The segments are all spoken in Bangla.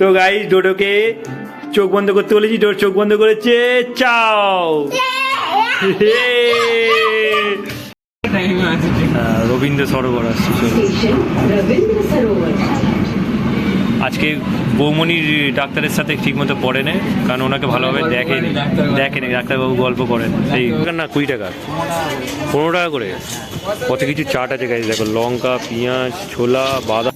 তো গাইস ডোডোকে চোখ বন্ধ করতে বলেছি, ডোর চোখ বন্ধ করেছে। চাও রবীন্দ্র সরোবর আসছে। আজকে বৌমনির ডাক্তারের সাথে ঠিক মতো পড়ে নেই, কারণ ওনাকে ভালোভাবে দেখেনি ডাক্তারবাবু গল্প করেন। এই না 20 টাকা 15 টাকা করে কত কিছু চাট আছে গাইস। দেখো লঙ্কা, পেঁয়াজ, ছোলা, বাদাম।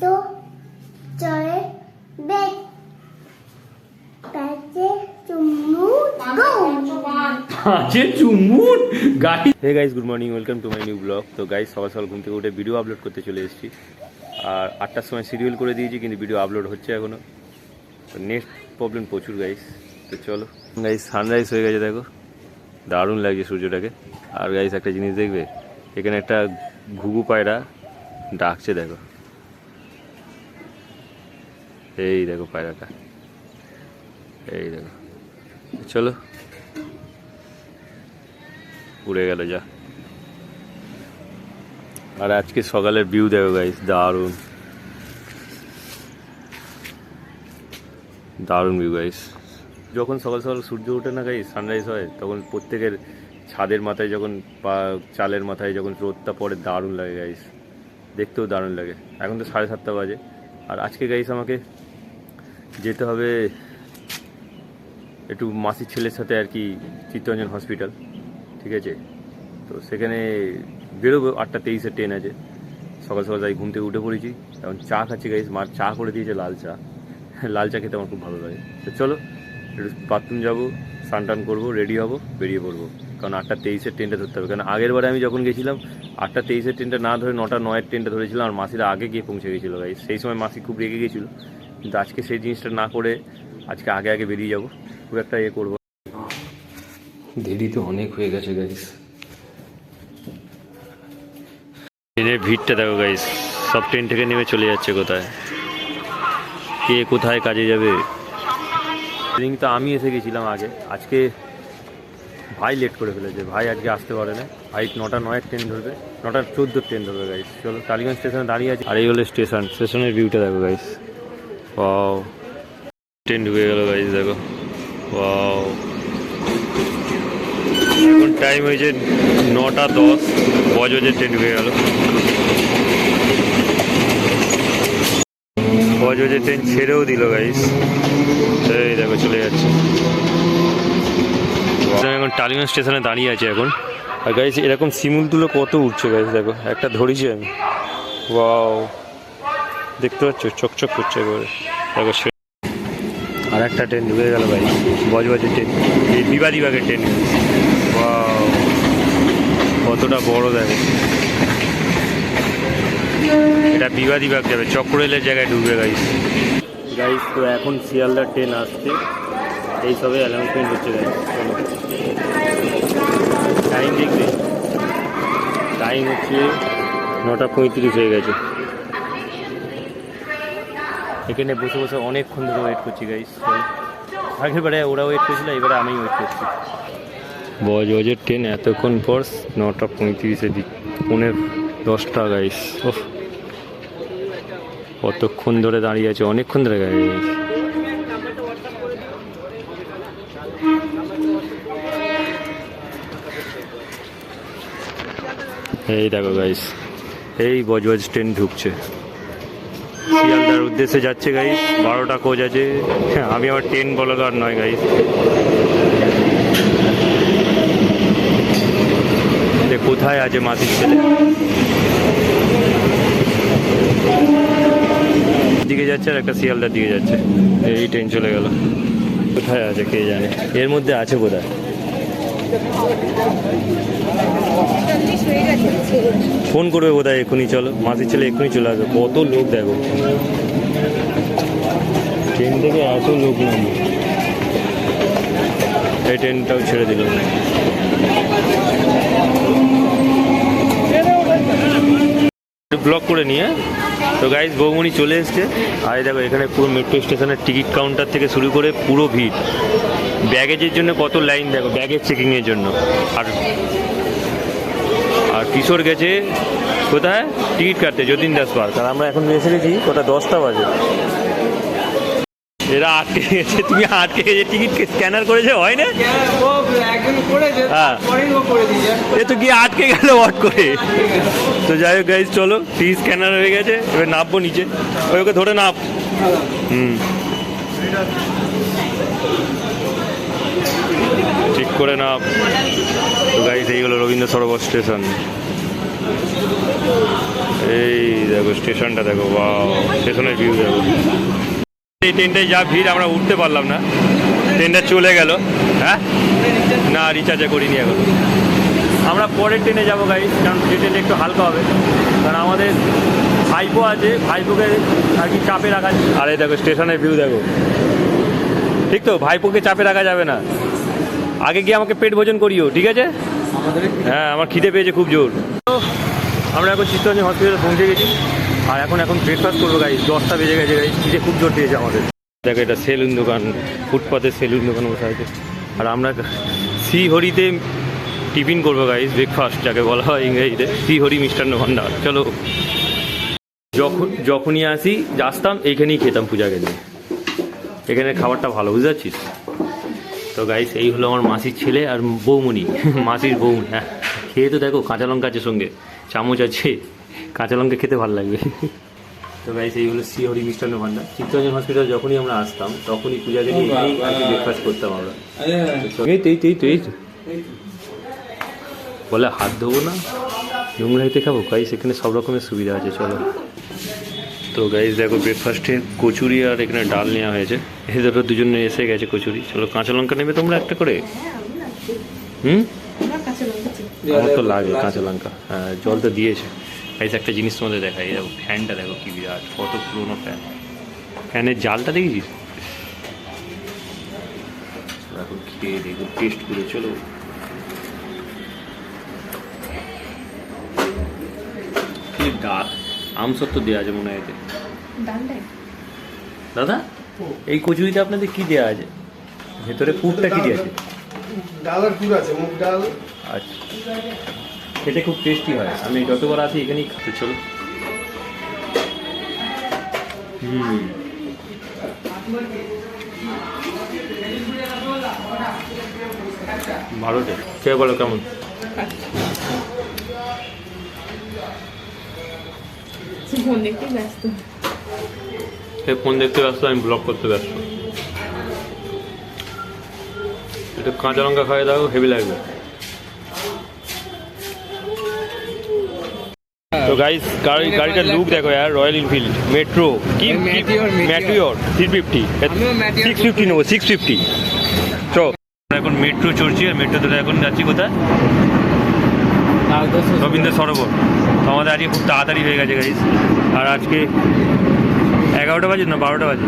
Hey guys, good morning, welcome to my new vlog. তো গাইস সকাল সকাল ঘুম থেকে উঠে ভিডিও আপলোড করতে চলে এসেছি। আর 8টার সময় শিডিউল করে দিয়েছি, কিন্তু ভিডিও আপলোড হচ্ছে এখনো। তো নেট প্রবলেম প্রচুর গাইস। তো চলো গাইস, সানরাইজ হয়ে গেছে, দেখো দারুণ লাগছে সূর্যটাকে। আর গাইস একটা জিনিস দেখবে, এখানে একটা ঘুঘু পায়রা ডাকছে, দেখো এই দেখো পায়রাটা, এই দেখো। চলো উড়ে গেল যা। আর আজকে সকালের ভিউ দেখো গাইস, দারুণ দারুণ ভিউ গাইস। যখন সকাল সকাল সূর্য ওঠে না গাইস, সানরাইজ হয়, তখন প্রত্যেকের ছাদের মাথায় যখন বা চালের মাথায় যখন রোদটা পড়ে, দারুণ লাগে গাইস, দেখতেও দারুণ লাগে। এখন তো 7:30 বাজে। আর আজকে গাইস আমাকে যেতে হবে একটু মাসির ছেলের সাথে আর কি, চিত্তরঞ্জন হসপিটাল, ঠিক আছে। তো সেখানে বেরোবো, 8:23-এর ট্রেন আছে। সকাল সকাল যাই, ঘুম থেকে উঠে পড়েছি, এখন চা খাচ্ছি গাইস। মার চা করে দিয়েছে লাল চা, লাল চা খেতে আমার খুব ভালো লাগে। তো চলো একটু বাথরুম যাবো, স্নান টান করবো, রেডি হবো, বেরিয়ে পড়বো। কারণ 8:23-এর ট্রেনটা ধরতে হবে। কারণ আগের বারে আমি যখন গেছিলাম 8:23-এর ট্রেনটা না ধরে 9:09-এর ট্রেনটা ধরেছিলাম, আর মাসিরা আগে গিয়ে পৌঁছে গেছিলো গাইস। সেই সময় মাসি খুব রেগে গেছিলো, কিন্তু আজকে সেই জিনিসটা না করে আজকে আগে আগে বেরিয়ে যাবো, খুব একটা ইয়ে করবো। দেরি তো অনেক হয়ে গেছে গাইস। ট্রেনের ভিড়টা দেখো গাইস, সব ট্রেন থেকে নেমে চলে যাচ্ছে কোথায়, কে কোথায় কাজে যাবে। ট্রেন তো আমি এসে গেছিলাম আগে, আজকে ভাই লেট করে ফেলেছে। ভাই আজকে আসতে পারে না, ভাই 9:09-এর ট্রেন ধরবে, 9:14-এর ট্রেন ধরবে গাইস। চলো টালিগঞ্জ স্টেশনে দাঁড়িয়ে আছে। আর এই হলো স্টেশনের ভিউটা দেখো গাইস। ওয়াও, ট্রেন ঢুকে গেল গাইস, দেখো ওয়াও। এখন টাইম হয়েছে 9:10, বজবজের ট্রেন ঢুকে গেল। বজবজের ট্রেন ছেড়েও দিল গাইস, এই দেখো চলে যাচ্ছে। এখন টালিগঞ্জ স্টেশনে দাঁড়িয়ে আছে এখন। আর গাইস এরকম শিমুল তুলো কত উঠছে গাইস, দেখো একটা ধরেছি আমি। ওয়াও, দেখতে পাচ্ছ চকচক করছে এবারে, দেখো। আর একটা ট্রেন ঢুকে গেল ভাই, বজবজের ট্রেন, এই বিবাদীবাগের ট্রেন। ওয়াও, কতটা বড় দেখো। এটা বিবাদীবাগ যাবে, চক্ররেলের জায়গায় ঢুকবে গাইস। গাইস তো এখন শিয়ালদার ট্রেন আসছে, এই সবে অ্যানাউন্সমেন্ট হচ্ছে গাইস। টাইম দেখবে, টাইম হচ্ছে 9:35 হয়ে গেছে। এখানে বসে বসে অনেকক্ষণ ধরে ওয়েট করছি গাইস। আগের বারে ওরা ওয়েট করছিল, এবারে আমি ওয়েট করছি। বজবজের ট্রেন এতক্ষণ পর 9:35-এ দিক, 9:10 গাইস। ওহ, কতক্ষণ ধরে দাঁড়িয়ে আছে, অনেকক্ষণ ধরে দাঁড়িয়ে আছে। এই দেখো গাইস, এই বজবজ ট্রেন ঢুকছে, শিয়ালদার উদ্দেশ্যে যাচ্ছে গাইস। 12টা কোচ আছে। আমি আবার ট্রেন ব্লগার নয় গাইস। কোথায় আছে মাসির ছেলে, দিকে যাচ্ছে, আর একটা শিয়ালদার দিকে যাচ্ছে। এই ট্রেন চলে গেল, কোথায় আছে কে জানে, এর মধ্যে আছে কোথায়। ফোন করবে বোধহয় এক্ষুনি। চলো, মাসির ছেলে এক্ষুনি চলে আসবে। কত লোক দেখো, ট্রেন থেকে এত লোক নামবে। এই ট্রেনটাও ছেড়ে দিল। ব্লক করে নিয়ে তো গাইস, বৌমনি চলে এসছে। আর দেখো এখানে পুরো মেট্রো স্টেশনের টিকিট কাউন্টার থেকে শুরু করে পুরো ভিড়। ব্যাগেজের জন্য কত লাইন দেখো, ব্যাগেজ চেকিংয়ের জন্য। আর কিশোর গেছে কোথায় টিকিট কাটতে, যতীন দাস পার্ক। আর আমরা এখন এসে গেছি কোথায়, 10টা বাজে। এরা আটকে গেছে, তুমি আটকে গেছে, টিকিট স্ক্যানার করেছে হয় না? হ্যাঁ, এ তো গিয়ে আটকে গেল হট করে। তো যাই হোক গাইজ, চলো টিকিট স্ক্যানার হয়ে গেছে, এবার নামবো নিচে, ওকে ধরে নাপ। ঠিক করে নাপ। তো গাইজ এই হলো রবীন্দ্র সরোবর স্টেশন। এই দেখো স্টেশনটা দেখো, বা স্টেশনের ভিউ দেখো। এই ট্রেনটায় যা ভিড়, আমরা উঠতে পারলাম না, ট্রেনটা চলে গেল। হ্যাঁ না, রিচার্জে করিনি এখন। আমরা পরের ট্রেনে যাবো গাইজ, কারণ যে ট্রেনটা একটু হালকা হবে, কারণ আমাদের ভাইপো আছে, ভাইপোকে আর কি চাপে রাখা। আর এই দেখো স্টেশনের ভিউ দেখো, ঠিক তো? ভাইপোকে চাপে রাখা যাবে না। আগে গিয়ে আমাকে পেট ভোজন করিও, ঠিক আছে? হ্যাঁ, আমার খিদে পেয়েছে খুব জোর। আমরা এখন চিত্তরঞ্জন হসপিটালে পৌঁছে গেছি, আর এখন ব্রেকফাস্ট করবো গাইজ। 10টা বেজে গেছে গাইজ, খিদে খুব জোর পেয়েছে আমাদের। দেখো এটা সেলুন দোকান, ফুটপাতের সেলুন দোকান বসে আছে। আর আমরা শ্রীহরিতে টিফিন করবো গাইজ, ব্রেকফাস্ট যাকে বলা হয় ইংরেজিতে, শ্রীহরি মিষ্টান্ন ভাণ্ডার। চলো, যখনই আসতাম এইখানেই খেতাম পূজা গেলে, এখানে খাবারটা ভালো, বুঝতে পারছিস? তো গাইস এই হলো আমার মাসির ছেলে আর বৌমণি, মাসির বৌমণি। হ্যাঁ, খেয়ে তো দেখো, কাঁচা লঙ্কা আছে সঙ্গে, চামচ আছে, কাঁচা লঙ্কা খেতে ভালো লাগবে। তো গাইস এই হলো শ্রীহরি মিষ্টান্ন ভাণ্ডার। চিত্তরঞ্জন হসপিটাল যখনই আমরা আসতাম, তখনই পূজাকে নিয়ে ব্রেকফাস্ট করতাম আমরা। এই বলে হাত ধোবো না, নোংরাইতে খাবো গাইস, এখানে সব রকমের সুবিধা আছে। চলো, তো গাইস দেখো ব্রেকফাস্টে কচুরি আর এখানে ডাল নেওয়া হয়েছে। এদের দুজনে এসে গেছে কচুরি। চলো, কাঁচা লঙ্কা নেবে তোমরা একটা করে? আমার তো লাগে কাঁচা লঙ্কা। হ্যাঁ, জল তো দিয়েছে। গাইস একটা জিনিস তোমাদের দেখাই, দেখো ফ্যানটা দেখো কি বিরাট, কত পুরোনো ফ্যান। ফ্যানের জালটা দেখেছিস? এখন খেয়ে দেখো, টেস্ট করে। চলো, কি ডাল, আমসত্ব দেওয়া আছে মনে হয় এতে। দাদা, এই কচুরিতে আপনাদের কি দেওয়া আছে? ভেতরে পুরটা কি আছে? ডালের পুর আছে, মুগ ডাল। আচ্ছা, খেতে খুব টেস্টি হয়। আমি যতবার আসি এখানেই খাতে। চলো, ভালো টেস্ট। খেয়ে বলো কেমন? ফোন দেখতে ব্যস্ত, আমি ব্লগ করতে ব্যস্ত। এটা কাঁচা লঙ্কা খাওয়াই দাও, হেভি লাগবে। তো গাইস গাড়িটার লুক দেখো यार, রয়্যাল এনফিল্ড মেট্রো কি ম্যাটিওর 350, 650 নেবো, 650। তো এখন মেট্রো চড়ছি, আর মেট্রো ধরে এখন যাচ্ছি কোথায়? রবীন্দ্র সরোবর। তো আমাদের আজকে খুব তাড়াতাড়ি হয়ে গেছে গাইস। আর আজকে 11টা বাজে না 12টা বাজে,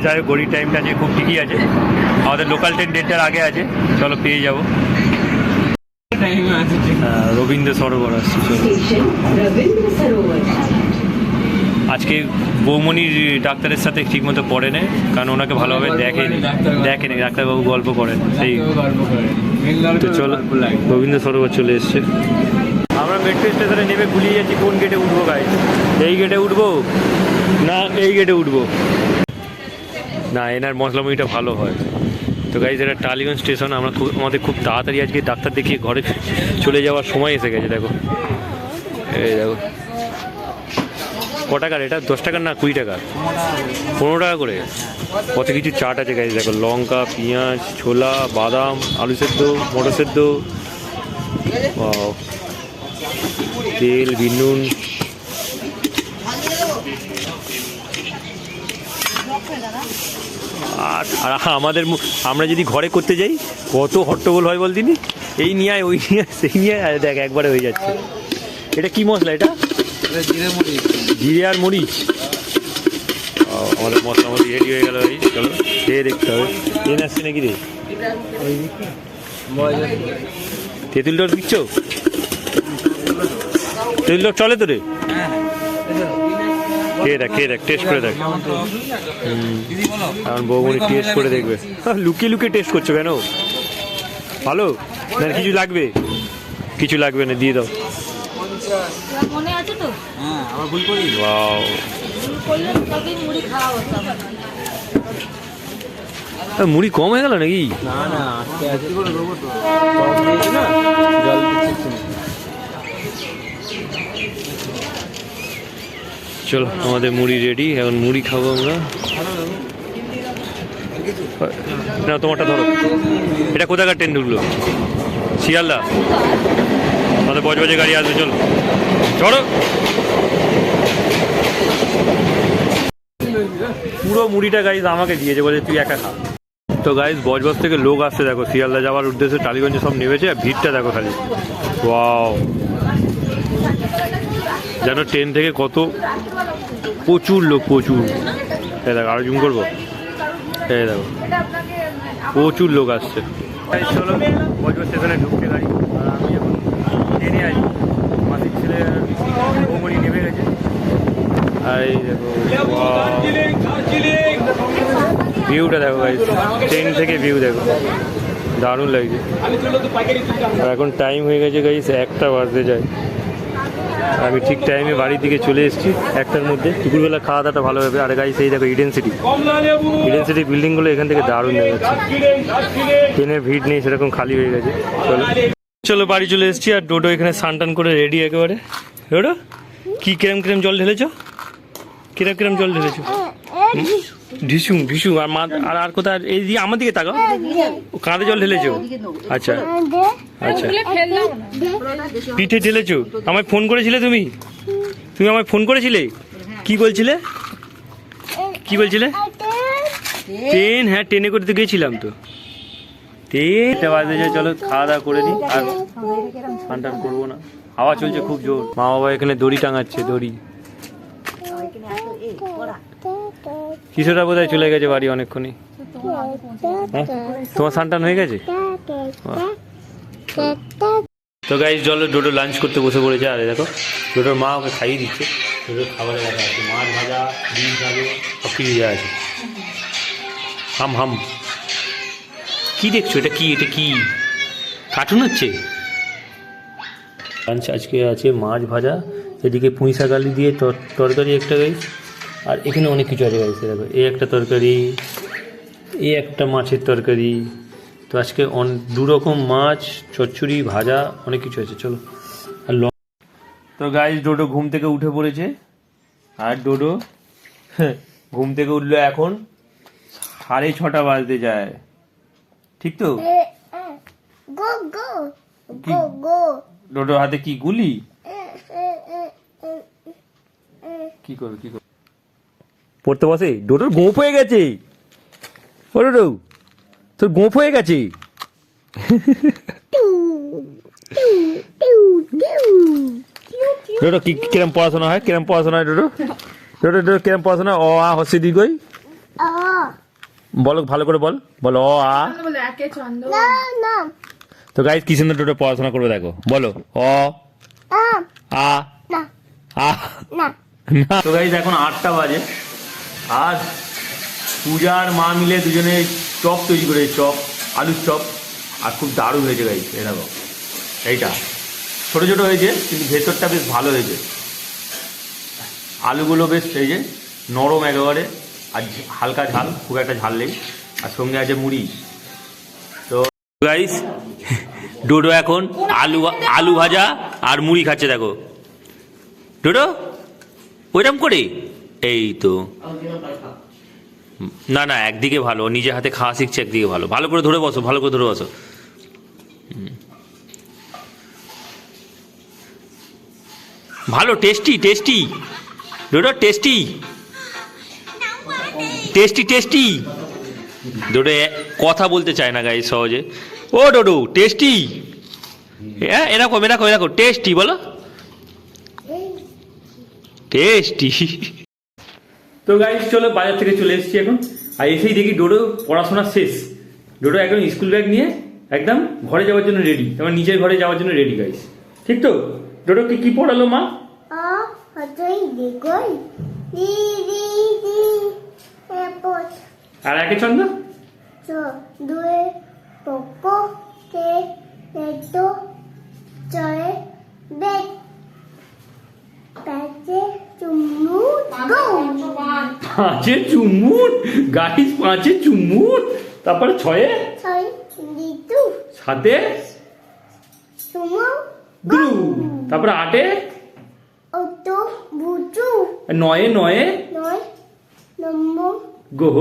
যাই হোক ঘড়ির টাইমটা আজকে খুব ঠিকই আছে। আমাদের লোকাল ট্রেন 1:30টার আগে আছে। চলো, পেয়ে যাবো। রবীন্দ্র সরোবর আসছি। আজকে বৌমনির ডাক্তারের সাথে ঠিকমতো পড়ে নেয়, কারণ ওনাকে ভালোভাবে দেখেনি। ডাক্তারবাবু গল্প করেন সেই। তো চলো, রবীন্দ্র সরোবর চলে এসছে। আমরা মেট্রো স্টেশনে নেমে গুলিয়ে যাচ্ছি কোন গেটে উঠবো গাইস। এই গেটে উঠবো না এই গেটে উঠবো না, এনার মশলামুড়িটা ভালো হয়। তো গাইস এটা টালিগঞ্জ স্টেশন। আমাদের খুব তাড়াতাড়ি আজকে ডাক্তার দেখিয়ে ঘরে চলে যাওয়ার সময় এসে গেছে। দেখো, এই দেখো ক টাকার এটা? 10 টাকার না 20 টাকার? 15 টাকা করে। কত কিছু চাট আছে গাইস দেখো, লঙ্কা, পেঁয়াজ, ছোলা, বাদাম, আলু সেদ্ধ, মটর সেদ্ধ, তেল, বিনুন। আর আমরা যদি ঘরে করতে যাই কত হট্টগোল হয় বলদিনি, এই নিয়ে আয়, ওই নিয়ে আয়, সেই নিয়ে আয়। দেখ একবারে হয়ে যাচ্ছে। এটা কি মশলা? এটা জিরে আর মরিচ। আমাদের মশলা মশলি রেডি হয়ে গেল। এই চলো খেয়ে দেখতে হবে। ট্রেন আসছে নাকি রে? তেঁতুল টক দিচ্ছ? তেঁতুল টক চলে তো রে? খেয়ে দেখ, টেস্ট করে দেখ। এখন বৌমনি টেস্ট করে দেখবে। লুকিয়ে লুকিয়ে টেস্ট করছো কেন? ভালো না? কিছু লাগবে? কিছু লাগবে না, দিয়ে দাও। মনে আছে তো? ওয়াও, করলে তবেই মুড়ি খাওয়া হতো মুড়ি কম হয়ে গেল নাকি? না না আজকে আজকে করে দেবো তো টক দিয়েছি না জল দিচ্ছি না। চলো আমাদের মুড়ি রেডি, এখন মুড়ি খাবো আমরা। না তোমারটা ধরো। এটা কোথাকার ট্রেন ঢুকলো? শিয়ালদা। আমাদের বজবজে গাড়ি আসবে, চলো চলো। পুরো মুড়িটা গাইজ আমাকে দিয়েছে, বলে তুই একা খা। তো গাইজ বজবজ থেকে লোক আসছে দেখো, শিয়ালদা যাওয়ার উদ্দেশ্যে টালিগঞ্জে সব নেমেছে। আর ভিড়টা দেখো খালি, ওয়াও, যেন ট্রেন থেকে কত প্রচুর লোক, প্রচুর। এই দেখো, আরো জুম করবো, এই দেখো প্রচুর লোক আসছে। চলো বজবজ স্টেশনে ঢুকছে গাড়ি, আর আমি এখন ট্রেনে আছি। মাসির ছেলে বৌমনি নেমে গেছে। আর এই দেখো ভিউটা দেখো গাইস, ট্রেন থেকে ভিউ দেখো, দারুণ লাগছে। আর এখন টাইম হয়ে গেছে গাইস, 1টা বাজতে যায়। আমি ঠিক টাইমে বাড়ির দিকে চলে এসেছি, 1টার মধ্যে। দুপুরবেলা খাওয়া দাওয়াটা ভালো হবে। আর গাইস এই দেখো ইডেন সিটি, ইডেন সিটি বিল্ডিংগুলো এখান থেকে দারুণ দেখাচ্ছে। ট্রেনের ভিড় নেই সেরকম, খালি হয়ে গেছে। চলো বাড়ি চলে এসেছি। আর ডোডো এখানে স্নান টান করে রেডি একেবারে। ডোডো কি কিরম কিরম জল ঢেলেছো? কিরম কিরম জল ঢেলেছো? ঢিসুম ঢিসুম। আর মা আর কোথায়? এই দিকে আমার দিকে তাকাও। কাঁধে জল ঢেলেছো? আচ্ছা আচ্ছা। পিঠে ঢেলেছো? আমায় ফোন করেছিলে তুমি? তুমি আমায় ফোন করেছিলে? কি বলছিলে? কি বলছিলে? ট্রেন? হ্যাঁ ট্রেনে করে তো গেছিলাম তো। ট্রেনটা বাজে যায়, চলো খাওয়া দাওয়া করে নিই। আর স্নান টান করবো না, হাওয়া চলছে খুব জোর। মা বাবা এখানে দড়ি টাঙাচ্ছে, দড়ি। কিশোরা বোধহয় চলে গেছে বাড়ি অনেকক্ষণই। হ্যাঁ তোমার স্নান টান হয়ে গেছে? তো গাইস চলো, ডোডো লাঞ্চ করতে বসে পড়েছে। আর দেখো ডোডোর মা ওকে খাইয়ে দিচ্ছে। ডোডোর খাবারে রাখা আছে মাছ ভাজা, ডিম ভাজা, সব কিছু দেওয়া আছে। হাম হাম। কি দেখছো? এটা কি? এটা কি কার্টুন হচ্ছে? লাঞ্চ আজকে আছে মাছ ভাজা, এদিকে পুঁই শাক আলু দিয়ে তরকারি একটা গাইস। আর এখানে অনেক কিছু আছে গাইস, দেখো এই একটা তরকারি, এই একটা মাছের তরকারি। তো আজকে 2 রকম মাছ, চচ্চড়ি, ভাজা, অনেক কিছু আছে। চলো। আর তো গাইস ডোডো ঘুম থেকে উঠে পড়েছে। আর ডোডো ঘুম থেকে উঠলো এখন 6:30 বাজতে যায়, ঠিক তো? ডোডোর হাতে কি গুলি? কি করবে কি করবে? পড়তে বসে। ডোডোর গোঁফ হয়ে গেছে। ও ডোডো, তোর গোঁফ হয়ে গেছে। ডোডো কি কিরম পড়াশোনা হয়? কিরম পড়াশোনা হয় ডোডো? ডোডো ডোডো কিরম পড়াশোনা? অ আ হস্যি দীর্ঘই বলো, ভালো করে বল। বলো অ আ। তো গাইস কি সুন্দর ডোডো পড়াশোনা করবে দেখো। বলো অ আ আ না। তো গাইস এখন 8টা বাজে। আর পূজা আর মা মিলে দুজনে চপ তৈরি করে, চপ, আলুর চপ। আর খুব দারুণ হয়েছে গাইস। এই দেখো এইটা ছোট ছোট হয়েছে, কিন্তু ভেতরটা বেশ ভালো হয়েছে। আলুগুলো বেশ এই যে নরম একেবারে, আর হালকা ঝাল, খুব একটা ঝাল নেই। আর সঙ্গে আছে মুড়ি। তো গাইস ডোডো এখন আলু ভাজা আর মুড়ি খাচ্ছে দেখো। ডোডো ওইরকম করে, এই তো। না না, একদিকে ভালো, নিজে হাতে খাওয়া শিখছে, একদিকে ভালো। ভালো করে ধরে বসো, ভালো করে ধরে বসো। ভালো, টেস্টি টেস্টি ডোডো, টেস্টি টেস্টি টেস্টি। ডোডো কথা বলতে চায় না গাইস সহজে। ও ডোডো টেস্টি। হ্যাঁ এরকম এরকম এরকম টেস্টি বলো, টেস্টি। তো গাইস চলো, বাজার থেকে চলে এসেছি এখন। আর এসেই দেখি ডোডো পড়াশোনা শেষ। ডোডো একদম স্কুল ব্যাগ নিয়ে একদম ঘরে যাওয়ার জন্য রেডি, তোমার নিজের ঘরে যাওয়ার জন্য রেডি গাইস, ঠিক তো? ডোডোকে কি পড়ালো মা? আর একে ছন্দ? পাঁচে চুমুট গাইস, পাঁচে চুমুট, তারপরে ছয়ে সাতে গ্রু, তারপরে আটে নয়ে নয়ে গো,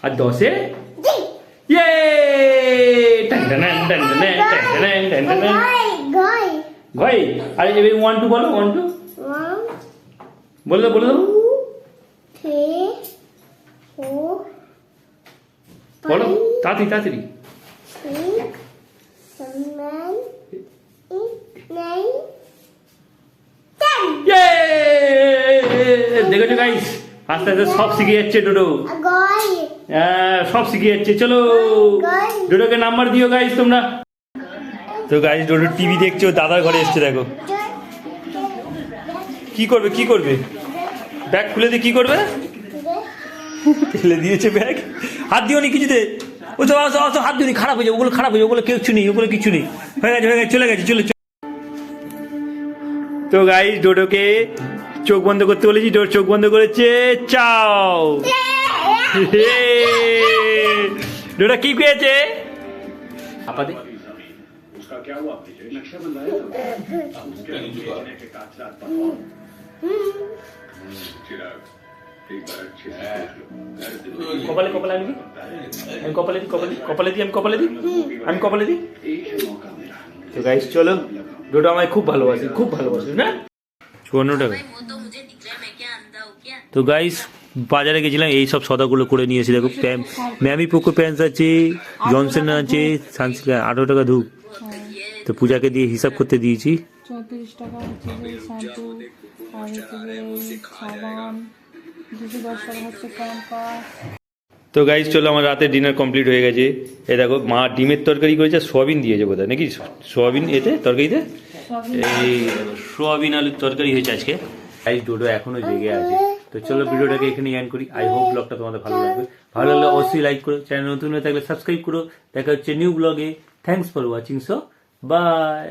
আর দশে ইয়ে ভাই। আরে এবার 1 2 বলো, 1 2 বলো বলো বলো তাড়াতাড়ি তাড়াতাড়ি। দেখেছো গাইস, আস্তে আস্তে সব শিখে যাচ্ছে ডোডো। হ্যাঁ সব শিখে যাচ্ছে। চলো ডোডোকে নাম্বার দিও গাইস তোমরা। তো গাইস ডোডো টিভি দেখছো, দাদার ঘরে এসছে। দেখো কি করবে, কি করবে, ব্যাগ খুলে দিয়ে কি করবে, ফেলে দিয়েছে ব্যাগ। হাত দিও নি কিছুতে, ও তো হাত দিও নি, খারাপ হয়ে যাবে, ওগুলো খারাপ হয়ে যাবে, ওগুলো কিছু নেই, ওগুলো কিছু নেই, হয়ে গেছে হয়ে গেছে, চলে গেছে, চলে। তো গাইস ডোডোকে চোখ বন্ধ করতে বলেছি, ডোর চোখ বন্ধ করেছে। চাও ডোডা কি পেয়েছে? আপাতে কপালে কপালে আমি আমি কপালে দিই, কপালে কপালে দিই, আমি কপালে দিই, আমি কপালে দিই। তো গাইস চলো, ডোডো আমায় খুব ভালোবাসে, খুব ভালোবাসে না। 54 টাকা। তো গাইস বাজারে গেছিলাম, এই সব সদাগুলো করে নিয়েছি। দেখো ম্যামি পোকো প্যান্টস আছে, জনসন আছে, সানস্ক্রিন 18 টাকা ধূপ। তো পূজাকে দিয়ে হিসাব করতে দিয়েছি। 34 টাকা হচ্ছে শ্যাম্পু, আর হচ্ছে সাবান, 210 টাকা হচ্ছে ক্যাম্পাস। তো গাইস চলো, আমার রাতে ডিনার কমপ্লিট হয়ে গেছে। এই দেখো মা ডিমের তরকারি করেছে, সোয়াবিন দিয়েছে বোধহয় নাকি, সোয়াবিন এতে তরকারিতে, এই সোয়াবিন আলুর তরকারি হয়েছে আজকে। গাইস ডোডো এখনো জেগে আছে। তো চলো ভিডিওটাকে এখানে এন্ড করি। আই হোপ ব্লগটা তোমাদের ভালো লাগবে। ভালো লাগলে অবশ্যই লাইক করো, চ্যানেল নতুন হয়ে থাকলে সাবস্ক্রাইব করো। দেখা হচ্ছে নিউ ব্লগে। Thanks for watching, so by.